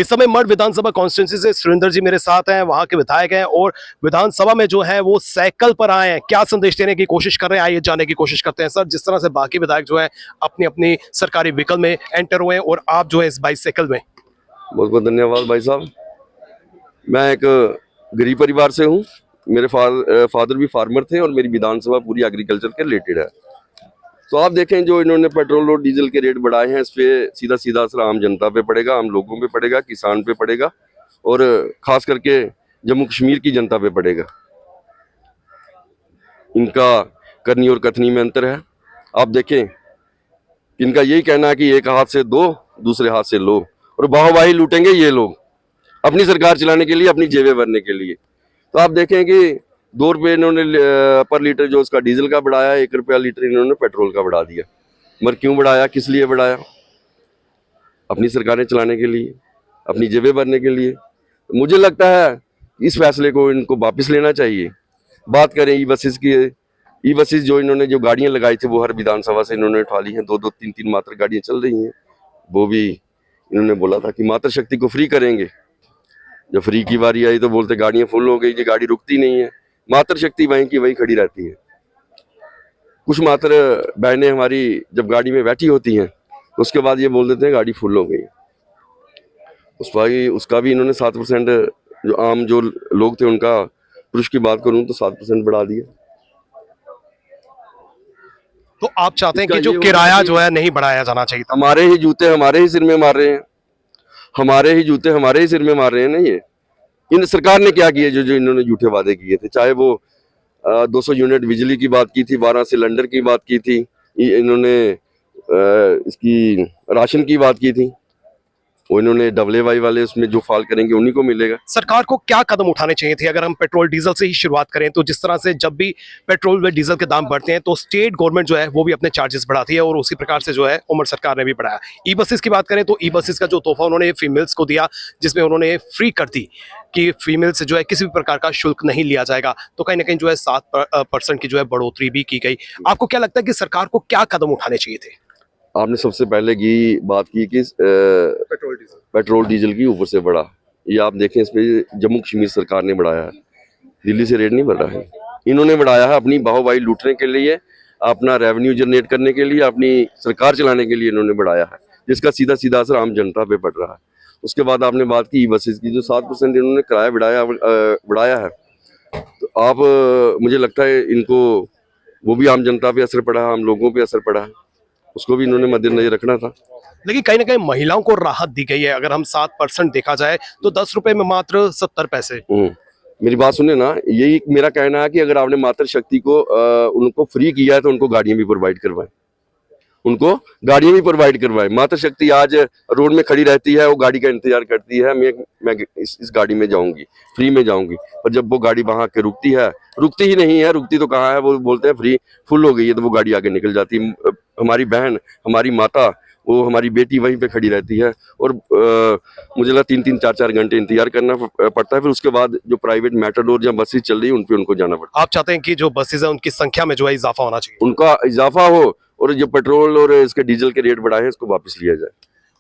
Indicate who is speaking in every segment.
Speaker 1: इस समय मठ विधानसभा कॉन्स्टिट्यूंसी से सुरेंद्र जी मेरे साथ हैं, वहां के विधायक हैं और विधानसभा में जो है वो साइकिल पर आए हैं। क्या संदेश देने की कोशिश कर रहे हैं, आइए जानने की कोशिश करते हैं। सर, जिस तरह से बाकी विधायक जो है अपनी अपनी सरकारी व्हीकल में एंटर हुए हैं और आप जो है इस बाइसाइकिल में।
Speaker 2: बहुत बहुत धन्यवाद भाई साहब। मैं एक गरीब परिवार से हूँ। मेरे फादर भी फार्मर थे और मेरी विधानसभा पूरी एग्रीकल्चर के रिलेटेड है। तो आप देखें जो इन्होंने पेट्रोल और डीजल के रेट बढ़ाए हैं, इस पे सीधा सीधा असर आम जनता पे पड़ेगा, आम लोगों पे पड़ेगा, किसान पे पड़ेगा और खास करके जम्मू कश्मीर की जनता पे पड़ेगा। इनका करनी और कथनी में अंतर है। आप देखें, इनका यही कहना है कि एक हाथ से दो, दूसरे हाथ से लो, और वाहवाही लूटेंगे ये लोग अपनी सरकार चलाने के लिए, अपनी जेबें भरने के लिए। तो आप देखें कि 2 रुपये इन्होंने पर लीटर जो उसका डीजल का बढ़ाया, 1 रुपया लीटर इन्होंने पेट्रोल का बढ़ा दिया। मगर क्यों बढ़ाया, किस लिए बढ़ाया? अपनी सरकारें चलाने के लिए, अपनी जेबें भरने के लिए। मुझे लगता है इस फैसले को इनको वापस लेना चाहिए। बात करें ई बसेस की, ई बसेस जो इन्होंने जो गाड़ियां लगाई थी वो हर विधानसभा से इन्होंने उठा ली हैं। 2-2, 3-3 मात्र गाड़ियां चल रही हैं। वो भी इन्होंने बोला था कि मातृ शक्ति को फ्री करेंगे। जब फ्री की बारी आई तो बोलते गाड़ियां फुल हो गई, ये गाड़ी रुकती नहीं है। मातृ शक्ति वहीं की वहीं खड़ी रहती है। कुछ मात्र बहनें हमारी जब गाड़ी में बैठी होती हैं तो उसके बाद ये बोल देते हैं गाड़ी फुल हो गई। उसका भी इन्होंने 7% जो आम जो लोग थे उनका, पुरुष की बात करूं तो 7% बढ़ा दिया।
Speaker 1: तो आप चाहते हैं कि जो किराया जो है नहीं बढ़ाया जाना चाहिए था?
Speaker 2: हमारे ही जूते हमारे ही सिर में मार रहे हैं, हमारे ही जूते हमारे ही सिर में मार रहे हैं ना। ये इन सरकार ने क्या किया जो इन्होंने झूठे वादे किए थे? चाहे वो 200 यूनिट बिजली की बात की थी, 12 सिलेंडर की बात की थी, इन्होंने इसकी राशन की बात की थी, वो इन्होंने डबल वाले उसमें जो फाल करेंगे उन्हीं को मिलेगा।
Speaker 1: सरकार को क्या कदम उठाने चाहिए थे? अगर हम पेट्रोल डीजल से ही शुरुआत करें तो जिस तरह से जब भी पेट्रोल व डीजल के दाम बढ़ते हैं तो स्टेट गवर्नमेंट जो है वो भी अपने चार्जेस बढ़ाती है और उसी प्रकार से जो है उमर सरकार ने भी बढ़ाया। ई बसेस की बात करें तो ई बसेस का जो तोहफा उन्होंने फीमेल्स को दिया, जिसमें उन्होंने फ्री कर दी कि फीमेल से जो है किसी भी प्रकार का शुल्क नहीं लिया जाएगा, तो कहीं ना कहीं जो है 7% की जो है बढ़ोतरी भी की गई। आपको क्या लगता है कि सरकार को क्या कदम उठाने चाहिए थे?
Speaker 2: आपने सबसे पहले की बात की कि पेट्रोल डीजल की ऊपर से बढ़ा। ये आप देखें, इस पे जम्मू कश्मीर सरकार ने बढ़ाया है, दिल्ली से रेट नहीं बढ़ा है। इन्होंने बढ़ाया है अपनी बाहुबाही लूटने के लिए, अपना रेवेन्यू जनरेट करने के लिए, अपनी सरकार चलाने के लिए इन्होंने बढ़ाया है, जिसका सीधा सीधा असर आम जनता पे पड़ रहा है। उसके बाद आपने बात की ई बसेस की, जो 7% इन्होंने किराया बढ़ाया है। तो आप मुझे लगता है इनको वो भी आम जनता पे असर पड़ा है, आम लोगों पे असर पड़ा है, उसको भी इन्होंने मद्देनजर रखना था।
Speaker 1: लेकिन कहीं ना कहीं महिलाओं को राहत दी गई है। अगर हम 7% देखा जाए तो 10 रुपए में मात्र 70 पैसे।
Speaker 2: मेरी बात सुने ना, यही मेरा कहना है कि अगर आपने मातृ शक्ति को उनको फ्री किया है तो उनको गाड़ियां भी प्रोवाइड करवाएं, उनको गाड़ियां भी प्रोवाइड करवाएं। मातृ शक्ति आज रोड में खड़ी रहती है, वो गाड़ी का इंतजार करती है, मैं इस गाड़ी में जाऊंगी, फ्री में जाऊंगी, पर जब वो गाड़ी वहां के रुकती है, रुकती ही नहीं है, रुकती तो कहाँ है, वो बोलते हैं फ्री फुल हो गई है, तो वो गाड़ी आगे निकल जाती है। हमारी बहन, हमारी माता, वो हमारी बेटी वहीं पे खड़ी रहती है और मुझे लगता 3-3, 4-4 घंटे इंतजार करना पड़ता है। फिर उसके बाद जो प्राइवेट मेट्रोडोर या बसेस चल रही है उन पे उनको जाना पड़ता है।
Speaker 1: आप चाहते हैं कि जो बसेस है उनकी संख्या में जो है इजाफा होना चाहिए?
Speaker 2: उनका इजाफा हो और जो पेट्रोल और इसके डीजल के रेट बढ़ाए हैं इसको वापस लिया जाए।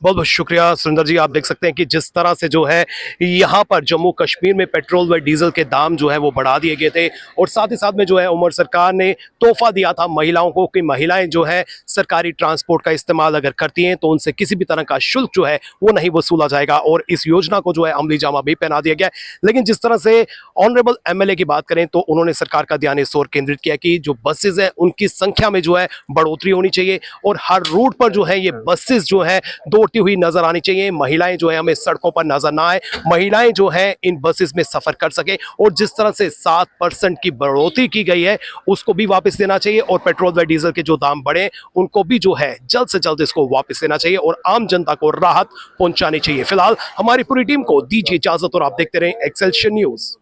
Speaker 1: बहुत बहुत शुक्रिया सुरेंद्र जी। आप देख सकते हैं कि जिस तरह से जो है यहाँ पर जम्मू कश्मीर में पेट्रोल व डीजल के दाम जो है वो बढ़ा दिए गए थे और साथ ही साथ में जो है उमर सरकार ने तोहफा दिया था महिलाओं को कि महिलाएं जो है सरकारी ट्रांसपोर्ट का इस्तेमाल अगर करती हैं तो उनसे किसी भी तरह का शुल्क जो है वो नहीं वसूला जाएगा और इस योजना को जो है अमली जामा भी पहना दिया गया। लेकिन जिस तरह से ऑनरेबल एमएलए की बात करें तो उन्होंने सरकार का ध्यान इस ओर केंद्रित किया कि जो बसेज है उनकी संख्या में जो है बढ़ोतरी होनी चाहिए और हर रूट पर जो है ये बसेज जो है दौड़ती हुई नजर आनी चाहिए। महिलाएं जो है हमें सड़कों पर नजर ना आए, महिलाएं जो है इन बसेस में सफर कर सके और जिस तरह से 7% की बढ़ोतरी की गई है उसको भी वापस देना चाहिए और पेट्रोल व डीजल के जो दाम बढ़े उनको भी जो है जल्द से जल्द इसको वापस देना चाहिए और आम जनता को राहत पहुंचानी चाहिए। फिलहाल हमारी पूरी टीम को दीजिए इजाजत और आप देखते रहें एक्सेलशियर न्यूज।